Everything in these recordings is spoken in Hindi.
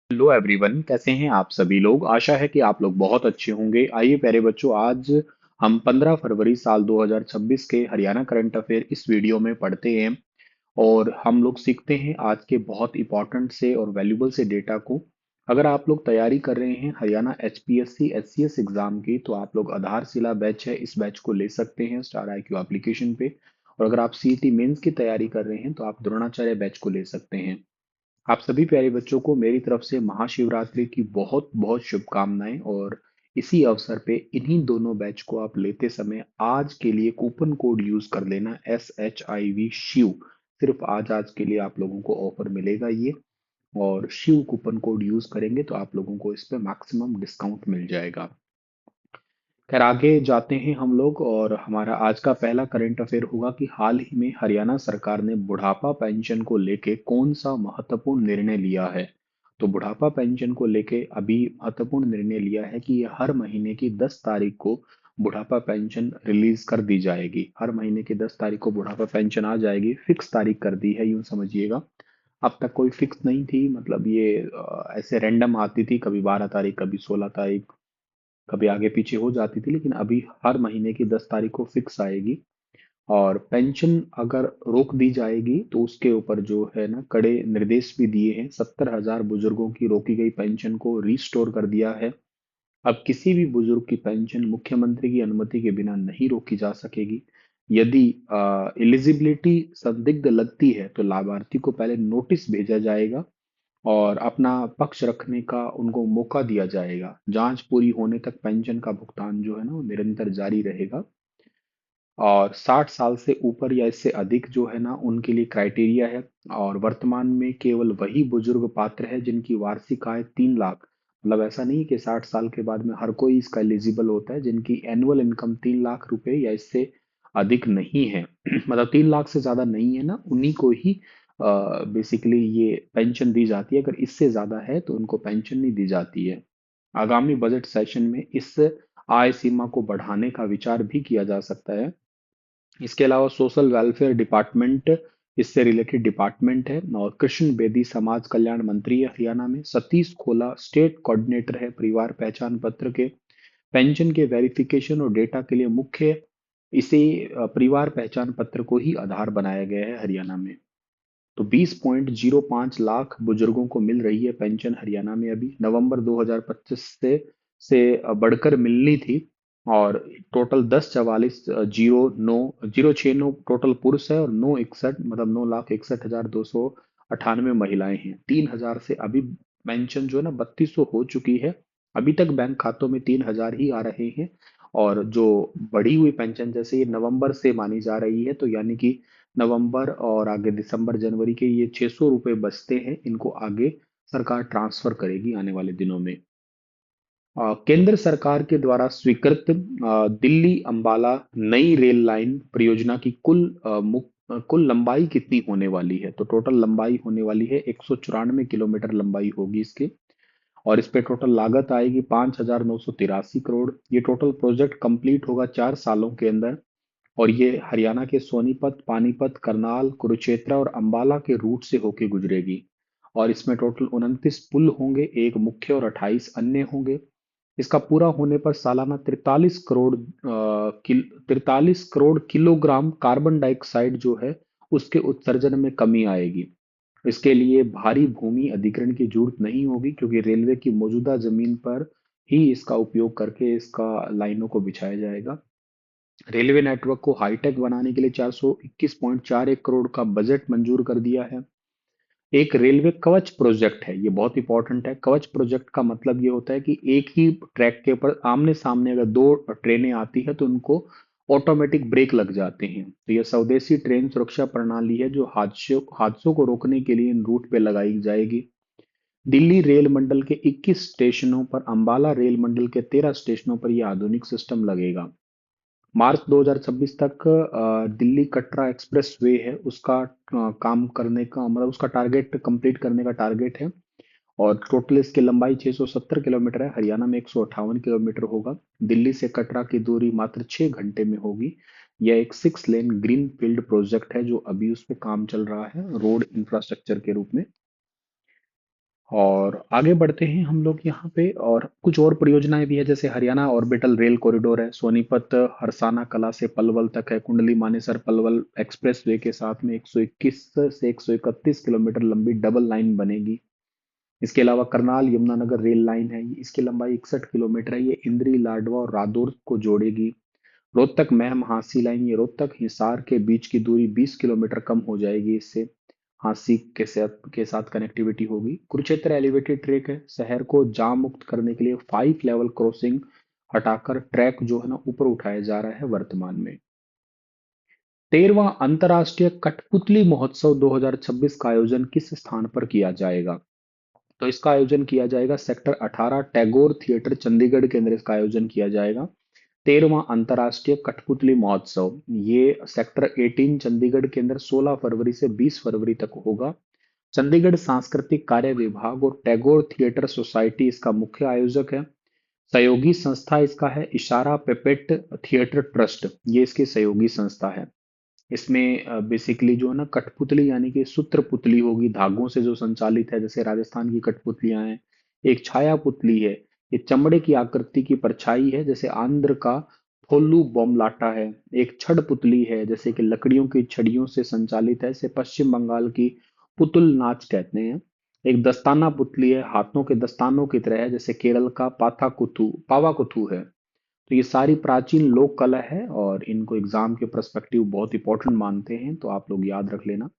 हेलो एवरीवन, कैसे हैं आप सभी लोग। आशा है कि आप लोग बहुत अच्छे होंगे। आइए प्यारे बच्चों, आज हम 15 फरवरी साल 2026 के हरियाणा करंट अफेयर इस वीडियो में पढ़ते हैं और हम लोग सीखते हैं आज के बहुत इंपॉर्टेंट से और वैल्यूबल से डेटा को। अगर आप लोग तैयारी कर रहे हैं हरियाणा एचपीएससी एचसीएस एग्जाम की, तो आप लोग आधारशिला बैच है, इस बैच को ले सकते हैं स्टार आईक्यू एप्लीकेशन पे। और अगर आप सीईटी मेंस की तैयारी कर रहे हैं तो आप द्रोणाचार्य बैच को ले सकते हैं। आप सभी प्यारे बच्चों को मेरी तरफ से महाशिवरात्रि की बहुत बहुत शुभकामनाएं। और इसी अवसर पे इन्हीं दोनों बैच को आप लेते समय आज के लिए कूपन कोड यूज कर लेना, SHIV शिव। सिर्फ आज के लिए आप लोगों को ऑफर मिलेगा ये। और शिव कूपन कोड यूज करेंगे तो आप लोगों को इस पे मैक्सिमम डिस्काउंट मिल जाएगा। खैर, आगे जाते हैं हम लोग और हमारा आज का पहला करंट अफेयर होगा कि हाल ही में हरियाणा सरकार ने बुढ़ापा पेंशन को लेके कौन सा महत्वपूर्ण निर्णय लिया है। तो बुढ़ापा पेंशन को लेके अभी महत्वपूर्ण निर्णय लिया है कि ये हर महीने की 10 तारीख को बुढ़ापा पेंशन रिलीज कर दी जाएगी। हर महीने की 10 तारीख को बुढ़ापा पेंशन आ जाएगी, फिक्स तारीख कर दी है, यूं समझिएगा। अब तक कोई फिक्स नहीं थी, मतलब ये ऐसे रैंडम आती थी, कभी 12 तारीख, कभी 16 तारीख, कभी आगे पीछे हो जाती थी, लेकिन अभी हर महीने की 10 तारीख को फिक्स आएगी। और पेंशन अगर रोक दी जाएगी तो उसके ऊपर जो है ना कड़े निर्देश भी दिए हैं। 70,000 बुजुर्गों की रोकी गई पेंशन को रिस्टोर कर दिया है। अब किसी भी बुजुर्ग की पेंशन मुख्यमंत्री की अनुमति के बिना नहीं रोकी जा सकेगी। यदि एलिजिबिलिटी संदिग्ध लगती है तो लाभार्थी को पहले नोटिस भेजा जाएगा और अपना पक्ष रखने का उनको मौका दिया जाएगा। जांच पूरी होने तक पेंशन का भुगतान जो है ना वो निरंतर जारी रहेगा। और 60 साल से ऊपर या इससे अधिक जो है ना उनके लिए क्राइटेरिया है। और वर्तमान में केवल वही बुजुर्ग पात्र है जिनकी वार्षिक आय 3 लाख, मतलब ऐसा नहीं कि 60 साल के बाद में हर कोई इसका एलिजिबल होता है। जिनकी एनुअल इनकम 3 लाख रुपए या इससे अधिक नहीं है मतलब 3 लाख से ज्यादा नहीं है ना, उन्हीं को ही बेसिकली ये पेंशन दी जाती है। अगर इससे ज्यादा है तो उनको पेंशन नहीं दी जाती है। आगामी बजट सेशन में इस आय सीमा को बढ़ाने का विचार भी किया जा सकता है। इसके अलावा सोशल वेलफेयर डिपार्टमेंट इससे रिलेटेड डिपार्टमेंट है। और कृष्ण बेदी समाज कल्याण मंत्री है हरियाणा में। सतीश खोला स्टेट कोऑर्डिनेटर है परिवार पहचान पत्र के। पेंशन के वेरिफिकेशन और डेटा के लिए मुख्य इसे परिवार पहचान पत्र को ही आधार बनाया गया है हरियाणा में। तो 20.05 लाख बुजुर्गों को मिल रही है पेंशन हरियाणा में। अभी नवंबर 2025 से बढ़कर मिलनी थी। और टोटल 104409 टोटल पुरुष है और 961 मतलब 9,61,298 महिलाएं हैं। 3,000 से अभी पेंशन जो है ना 3200 हो चुकी है। अभी तक बैंक खातों में 3,000 ही आ रहे हैं। और जो बढ़ी हुई पेंशन जैसे ये नवंबर से मानी जा रही है, तो यानी कि नवंबर और आगे दिसंबर जनवरी के ये 600 रुपये बचते हैं, इनको आगे सरकार ट्रांसफर करेगी आने वाले दिनों में। केंद्र सरकार के द्वारा स्वीकृत दिल्ली अंबाला नई रेल लाइन परियोजना की कुल लंबाई कितनी होने वाली है। तो टोटल लंबाई होने वाली है 194 किलोमीटर लंबाई होगी इसकी। और इस पे टोटल लागत आएगी 5,983 करोड़। ये टोटल प्रोजेक्ट कंप्लीट होगा 4 सालों के अंदर। और ये हरियाणा के सोनीपत, पानीपत, करनाल, कुरुक्षेत्र और अंबाला के रूट से होके गुजरेगी। और इसमें टोटल 29 पुल होंगे, एक मुख्य और 28 अन्य होंगे। इसका पूरा होने पर सालाना 43 करोड़ किलोग्राम कार्बन डाइऑक्साइड जो है उसके उत्सर्जन में कमी आएगी। इसके लिए भारी भूमि अधिग्रहण की जरूरत नहीं होगी, क्योंकि रेलवे की मौजूदा जमीन पर ही इसका उपयोग करके इसका लाइनों को बिछाया जाएगा। रेलवे नेटवर्क को हाईटेक बनाने के लिए 421.41 करोड़ का बजट मंजूर कर दिया है। एक रेलवे कवच प्रोजेक्ट है, ये बहुत इंपॉर्टेंट है। कवच प्रोजेक्ट का मतलब ये होता है कि एक ही ट्रैक के ऊपर आमने सामने अगर दो ट्रेनें आती है तो उनको ऑटोमेटिक ब्रेक लग जाते हैं। तो यह स्वदेशी ट्रेन सुरक्षा प्रणाली है जो हादसों को रोकने के लिए इन रूट पे लगाई जाएगी। दिल्ली रेल मंडल के 21 स्टेशनों पर, अंबाला रेल मंडल के 13 स्टेशनों पर यह आधुनिक सिस्टम लगेगा। मार्च 2026 तक दिल्ली कटरा एक्सप्रेस वे है उसका काम करने का, मतलब उसका टारगेट कंप्लीट करने का टारगेट है। और टोटल इसकी लंबाई 670 किलोमीटर है। हरियाणा में 158 किलोमीटर होगा। दिल्ली से कटरा की दूरी मात्र 6 घंटे में होगी। यह एक 6 लेन ग्रीन फील्ड प्रोजेक्ट है जो अभी उस पर काम चल रहा है रोड इंफ्रास्ट्रक्चर के रूप में। और आगे बढ़ते हैं हम लोग यहाँ पे, और कुछ और परियोजनाएं भी है, जैसे हरियाणा ऑर्बिटल रेल कॉरिडोर है, सोनीपत हरसाना कला से पलवल तक है, कुंडली मानेसर पलवल एक्सप्रेस वे के साथ में 121 से 131 किलोमीटर लंबी डबल लाइन बनेगी। इसके अलावा करनाल यमुनानगर रेल लाइन है, इसकी लंबाई 61 किलोमीटर है, ये इंद्री लाडवा और रादौर को जोड़ेगी। रोहतक महम हांसी लाइन, ये रोहतक हिसार के बीच की दूरी 20 किलोमीटर कम हो जाएगी इससे। हांसी के साथ कनेक्टिविटी होगी। कुरुक्षेत्र एलिवेटेड ट्रैक है, शहर को जाम मुक्त करने के लिए 5 लेवल क्रॉसिंग हटाकर ट्रैक जो है ना ऊपर उठाया जा रहा है वर्तमान में। 13वां अंतर्राष्ट्रीय कठपुतली महोत्सव 2026 का आयोजन किस स्थान पर किया जाएगा? तो इसका आयोजन किया जाएगा सेक्टर 18 टैगोर थिएटर चंडीगढ़ के अंदर, इसका आयोजन किया जाएगा। 13वां अंतर्राष्ट्रीय कठपुतली महोत्सव ये सेक्टर 18 चंडीगढ़ के अंदर 16 फरवरी से 20 फरवरी तक होगा। चंडीगढ़ सांस्कृतिक कार्य विभाग और टैगोर थिएटर सोसाइटी इसका मुख्य आयोजक है। सहयोगी संस्था इसका है इशारा पेपेट थिएटर ट्रस्ट, ये इसकी सहयोगी संस्था है। इसमें बेसिकली जो है ना कठपुतली यानी कि सूत्र पुतली होगी, धागों से जो संचालित है, जैसे राजस्थान की कठपुतलियां हैं। एक छाया पुतली है, ये चमड़े की आकृति की परछाई है, जैसे आंध्र का थोल्लू बॉम्लाटा है। एक छड़ पुतली है, जैसे कि लकड़ियों की छड़ियों से संचालित है, इसे पश्चिम बंगाल की पुतुल नाच कहते हैं। एक दस्ताना पुतली है, हाथों के दस्तानों की तरह है, जैसे केरल का पावाकुथु है। तो ये सारी प्राचीन लोक कला है और इनको एग्जाम के पर्सपेक्टिव बहुत इंपॉर्टेंट मानते हैं, तो आप लोग याद रख लेना।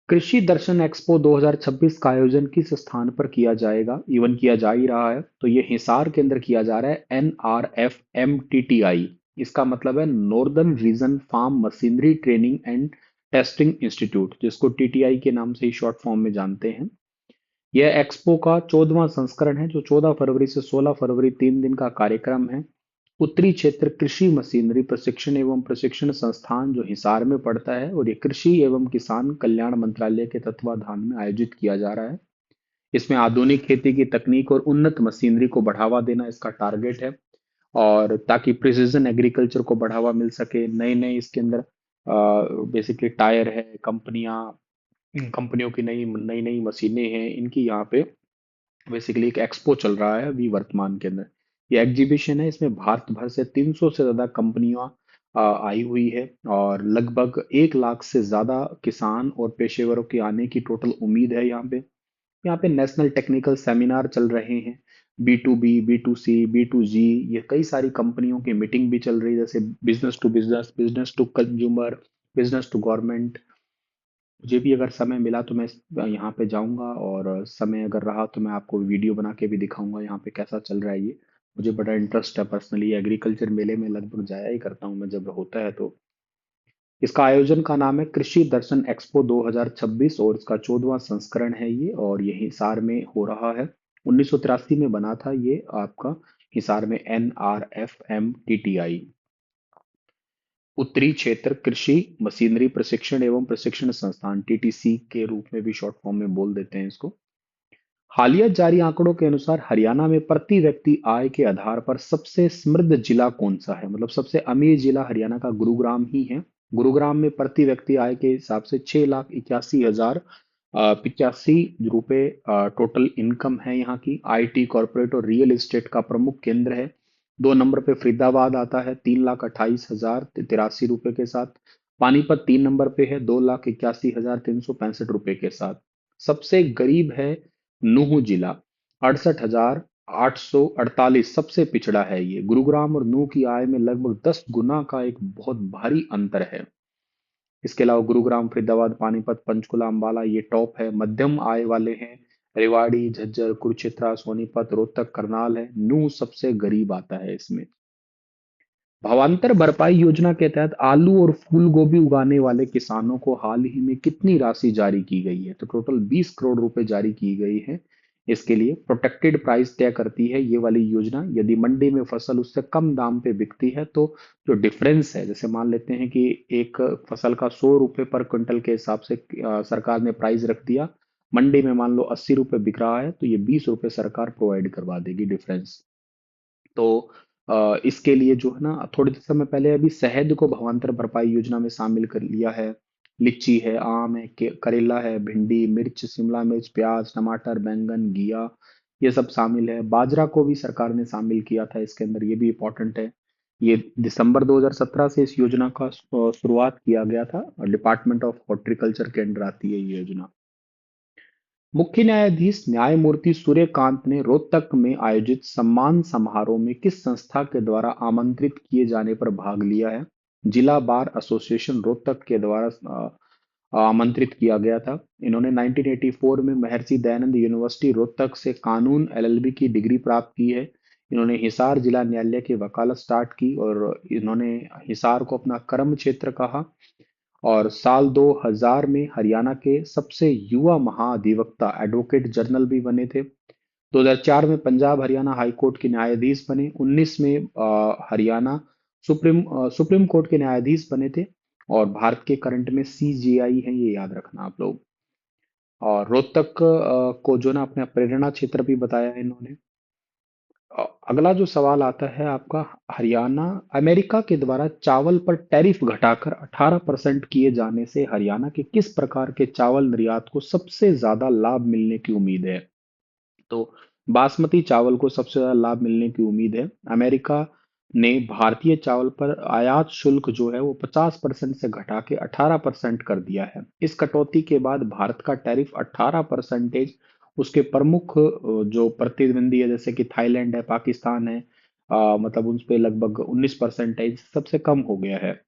कृषि दर्शन एक्सपो 2026 का आयोजन किस स्थान पर किया जाएगा? इवन किया जा ही रहा है, तो ये हिसार के अंदर किया जा रहा है। NRFMTTI, इसका मतलब है northern region farm machinery training and testing institute, जिसको TTI के नाम से ही शॉर्ट फॉर्म में जानते हैं। यह एक्सपो का 14वां संस्करण है, जो 14 फरवरी से 16 फरवरी 3 दिन का कार्यक्रम है। उत्तरी क्षेत्र कृषि मशीनरी प्रशिक्षण एवं प्रशिक्षण संस्थान जो हिसार में पड़ता है, और ये कृषि एवं किसान कल्याण मंत्रालय के तत्वाधान में आयोजित किया जा रहा है। इसमें आधुनिक खेती की तकनीक और उन्नत मशीनरी को बढ़ावा देना इसका टारगेट है, और ताकि प्रिसीजन एग्रीकल्चर को बढ़ावा मिल सके। नए नए इसके अंदर बेसिकली टायर है, कंपनियों की नई नई नई मशीनें हैं, इनकी यहाँ पे बेसिकली एक एक्सपो चल रहा है अभी वर्तमान के अंदर। ये एग्जीबिशन है, इसमें भारत भर से 300 से ज्यादा कंपनियां आई हुई है, और लगभग 1 लाख से ज्यादा किसान और पेशेवरों के आने की टोटल उम्मीद है यहाँ पे। यहाँ पे नेशनल टेक्निकल सेमिनार चल रहे हैं, B2B, B2C, B2G, ये कई सारी कंपनियों की मीटिंग भी चल रही है, जैसे business to business, business to consumer, business to government. मुझे भी अगर समय मिला तो मैं यहाँ पे जाऊंगा, और समय अगर रहा तो मैं आपको वीडियो बना के भी दिखाऊंगा यहाँ पे कैसा चल रहा है ये। मुझे बड़ा इंटरेस्ट है पर्सनली, एग्रीकल्चर मेले में लगभग जाया ही करता हूँ मैं जब होता है तो। इसका आयोजन का नाम है कृषि दर्शन एक्सपो 2026, और इसका 14वां संस्करण है ये, और ये हिसार में हो रहा है। 1983 में बना था ये आपका हिसार में, NRFMTTI, उत्तरी क्षेत्र कृषि मशीनरी प्रशिक्षण एवं प्रशिक्षण संस्थान, TTC के रूप में भी शॉर्ट फॉर्म में बोल देते हैं इसको। हालिया जारी आंकड़ों के अनुसार हरियाणा में प्रति व्यक्ति आय के आधार पर सबसे समृद्ध जिला कौन सा है? मतलब सबसे अमीर जिला हरियाणा का गुरुग्राम ही है। गुरुग्राम में प्रति व्यक्ति आय के हिसाब से 6,81,085 रुपए टोटल इनकम है यहाँ की। IT कॉरपोरेट और रियल एस्टेट का प्रमुख केंद्र है। 2 नंबर पे फरीदाबाद आता है 3,28,083 रुपए के साथ। पानीपत 3 नंबर पे है 2,81,365 रुपए के साथ। सबसे गरीब है नूह जिला, 68,848, सबसे पिछड़ा है ये। गुरुग्राम और नूह की आय में लगभग 10 गुना का एक बहुत भारी अंतर है। इसके अलावा गुरुग्राम, फरीदाबाद, पानीपत, पंचकुला, अंबाला ये टॉप है। मध्यम आय वाले हैं रेवाड़ी, झज्जर, कुरुक्षेत्र, सोनीपत, रोहतक, करनाल है। नूह सबसे गरीब आता है इसमें। भावांतर भरपाई योजना के तहत आलू और फूल गोभी उगाने वाले किसानों को हाल ही में कितनी राशि जारी की गई है? तो टोटल 20 करोड़ रुपए जारी की गई है। इसके लिए प्रोटेक्टेड प्राइस तय करती है ये वाली योजना। यदि मंडी में फसल उससे कम दाम पे बिकती है, तो जो डिफरेंस है, जैसे मान लेते हैं कि एक फसल का 100 रुपए पर क्विंटल के हिसाब से सरकार ने प्राइस रख दिया, मंडी में मान लो 80 रुपए बिक रहा है, तो ये 20 रुपए सरकार प्रोवाइड करवा देगी डिफरेंस। तो इसके लिए जो है ना, थोड़े समय पहले अभी शहद को भावांतर भरपाई योजना में शामिल कर लिया है। लीची है, आम है, करेला है, भिंडी, मिर्च, शिमला मिर्च, प्याज, टमाटर, बैंगन, घिया, ये सब शामिल है। बाजरा को भी सरकार ने शामिल किया था इसके अंदर, ये भी इम्पोर्टेंट है। ये दिसंबर 2017 से इस योजना का शुरुआत किया गया था और डिपार्टमेंट ऑफ हॉर्टिकल्चर के अंडर आती है ये योजना। मुख्य न्यायाधीश न्यायमूर्ति सूर्यकांत ने रोहतक में आयोजित सम्मान समारोह में किस संस्था के द्वारा आमंत्रित किए जाने पर भाग लिया है? जिला बार एसोसिएशन रोहतक के द्वारा आमंत्रित किया गया था। इन्होंने 1984 में महर्षि दयानंद यूनिवर्सिटी रोहतक से कानून एलएलबी की डिग्री प्राप्त की है। इन्होंने हिसार जिला न्यायालय की वकालत स्टार्ट की और इन्होंने हिसार को अपना कर्म क्षेत्र कहा। और साल 2000 में हरियाणा के सबसे युवा महाधिवक्ता एडवोकेट जनरल भी बने थे। 2004 में पंजाब हरियाणा हाई कोर्ट के न्यायाधीश बने। 19 में हरियाणा सुप्रीम कोर्ट के न्यायाधीश बने थे। और भारत के करंट में सीजेआई हैं, ये याद रखना आप लोग। और रोहतक को जो ना अपना प्रेरणा क्षेत्र भी बताया है इन्होंने। अगला जो सवाल आता है आपका, हरियाणा अमेरिका के द्वारा चावल पर टैरिफ घटाकर 18% किए जाने से हरियाणा के किस प्रकार के चावल निर्यात को सबसे ज्यादा लाभ मिलने की उम्मीद है? तो बासमती चावल को सबसे ज्यादा लाभ मिलने की उम्मीद है। अमेरिका ने भारतीय चावल पर आयात शुल्क जो है वो 50% से घटा के 18% कर दिया है। इस कटौती के बाद भारत का टैरिफ 18% उसके प्रमुख जो प्रतिद्वंदी है जैसे कि थाईलैंड है, पाकिस्तान है, मतलब उन पे लगभग 19% सबसे कम हो गया है।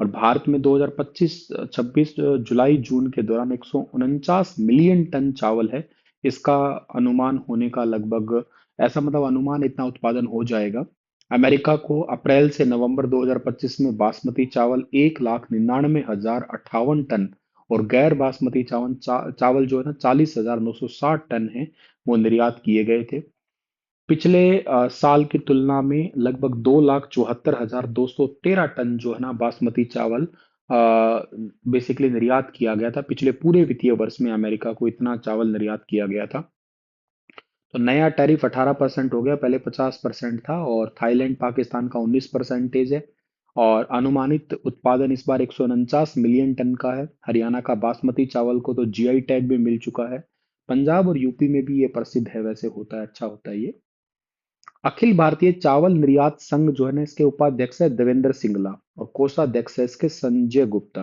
और भारत में 2025-26 जुलाई जून के दौरान 149 मिलियन टन चावल है। इसका अनुमान होने का लगभग, ऐसा मतलब अनुमान इतना उत्पादन हो जाएगा। अमेरिका को अप्रैल से नवंबर 2025 में बासमती चावल 1,99,058 टन और गैर बासमती चावल जो है ना 40,960 टन है, वो निर्यात किए गए थे। पिछले साल की तुलना में लगभग 2,74,213 टन जो है ना बासमती चावल बेसिकली निर्यात किया गया था। पिछले पूरे वित्तीय वर्ष में अमेरिका को इतना चावल निर्यात किया गया था। तो नया टैरिफ 18% हो गया, पहले 50% था। और थाईलैंड पाकिस्तान का 19% है। और अनुमानित उत्पादन इस बार 149 मिलियन टन का है। हरियाणा का बासमती चावल को तो जीआई टैग भी मिल चुका है। पंजाब और यूपी में भी ये प्रसिद्ध है, वैसे होता है, अच्छा होता है ये। अखिल भारतीय चावल निर्यात संघ जो है ना, इसके उपाध्यक्ष है देवेंद्र सिंगला और कोषाध्यक्ष है इसके संजय गुप्ता।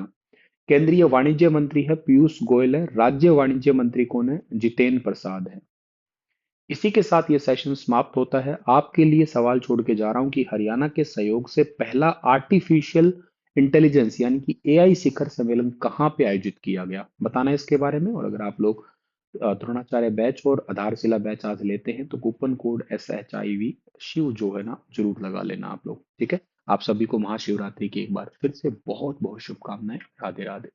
केंद्रीय वाणिज्य मंत्री है पीयूष गोयल है। राज्य वाणिज्य मंत्री कौन है? जितेंद्र प्रसाद है। इसी के साथ ये सेशन समाप्त होता है। आपके लिए सवाल छोड़ के जा रहा हूं कि हरियाणा के सहयोग से पहला आर्टिफिशियल इंटेलिजेंस यानी कि एआई शिखर सम्मेलन कहाँ पे आयोजित किया गया, बताना है इसके बारे में। और अगर आप लोग द्रोणाचार्य बैच और आधारशिला बैच आज लेते हैं तो कूपन कोड SHIV शिव जो है ना जरूर लगा लेना आप लोग, ठीक है। आप सभी को महाशिवरात्रि की एक बार फिर से बहुत बहुत शुभकामनाएं। राधे राधे।